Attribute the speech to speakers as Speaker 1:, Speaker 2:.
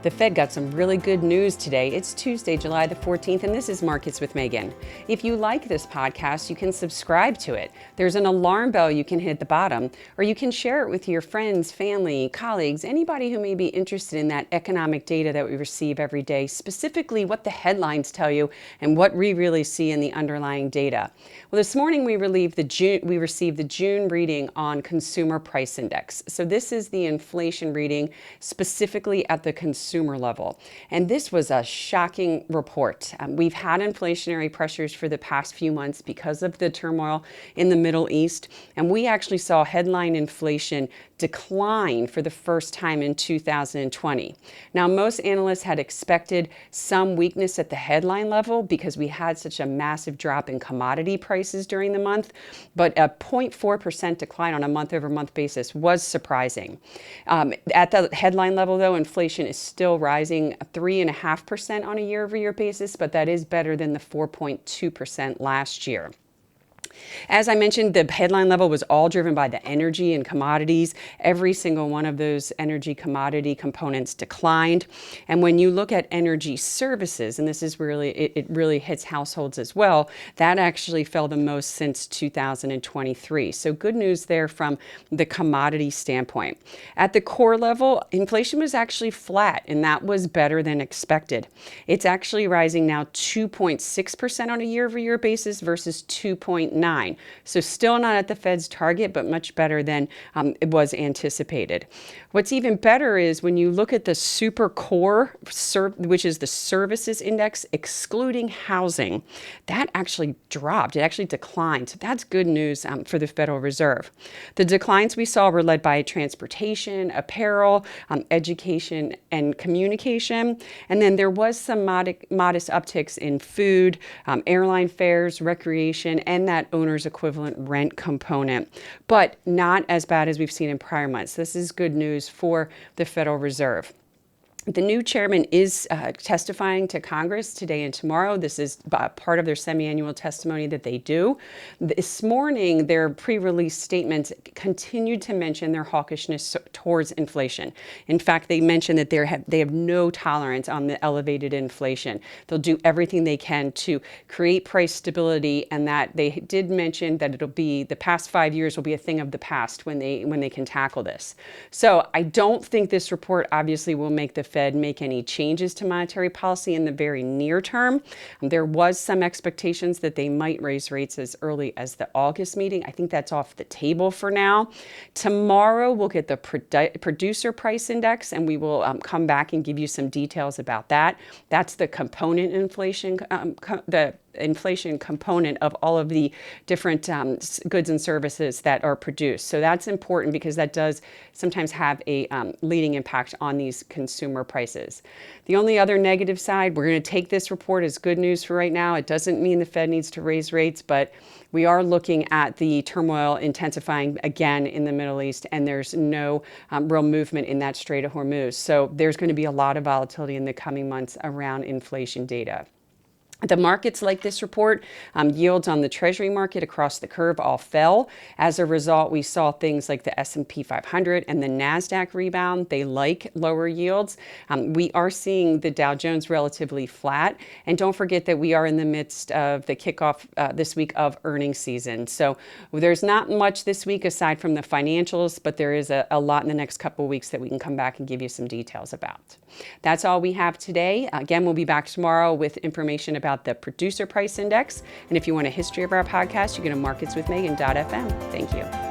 Speaker 1: The Fed got some really good news today. It's Tuesday, July the 14th, and this is Markets with Megan. If you like this podcast, you can subscribe to it. There's an alarm bell you can hit at the bottom, or you can share it with your friends, family, colleagues, anybody who may be interested in that economic data that we receive every day, specifically what the headlines tell you and what we really see in the underlying data. Well, this morning we received the June reading on consumer price index. So this is the inflation reading specifically at the consumer level. And this was a shocking report. We've had inflationary pressures for the past few months because of the turmoil in the Middle East. And we actually saw headline inflation decline for the first time in 2020. Now, most analysts had expected some weakness at the headline level because we had such a massive drop in commodity prices during the month, but a 0.4% decline on a month-over-month basis was surprising. At the headline level, though, inflation is still rising 3.5% on a year-over-year basis, but that is better than the 4.2% last year. As I mentioned, the headline level was all driven by the energy and commodities. Every single one of those energy commodity components declined. And when you look at energy services, and this is really, it really hits households as well, that actually fell the most since 2023. So good news there from the commodity standpoint. At the core level, inflation was actually flat, and that was better than expected. It's actually rising now 2.6% on a year-over-year basis versus 2.9%. So still not at the Fed's target, but much better than it was anticipated. What's even better is when you look at the super core, which is the services index, excluding housing, that actually dropped. It actually declined. So that's good news for the Federal Reserve. The declines we saw were led by transportation, apparel, education, and communication. And then there was some modest upticks in food, airline fares, recreation, and that owner's equivalent rent component, but not as bad as we've seen in prior months. This is good news for the Federal Reserve. The new chairman is testifying to Congress today and tomorrow. This is part of their semi-annual testimony that they do. This morning, their pre-release statements continued to mention their hawkishness towards inflation. In fact, they mentioned that they have no tolerance on the elevated inflation. They'll do everything they can to create price stability, and that they did mention that it'll be the past 5 years will be a thing of the past when they can tackle this. So I don't think this report obviously will make the Fed make any changes to monetary policy in the very near term. There was some expectations that they might raise rates as early as the August meeting. I think that's off the table for now. Tomorrow we'll get the producer price index, and we will come back and give you some details about that. That's the component inflation, the inflation component of all of the different goods and services that are produced. So that's important because that does sometimes have a leading impact on these consumer prices. The only other negative side, we're going to take this report as good news for right now. It doesn't mean the Fed needs to raise rates, but we are looking at the turmoil intensifying again in the Middle East, and there's no real movement in that Strait of Hormuz. So there's going to be a lot of volatility in the coming months around inflation data. The markets like this report, yields on the Treasury market across the curve all fell. As a result, we saw things like the S&P 500 and the NASDAQ rebound. They like lower yields. We are seeing the Dow Jones relatively flat. And don't forget that we are in the midst of the kickoff this week of earnings season. So there's not much this week aside from the financials, but there is a lot in the next couple of weeks that we can come back and give you some details about. That's all we have today. Again, we'll be back tomorrow with information about the producer price index. And if you want a history of our podcast, you go to marketswithmegan.fm. Thank you.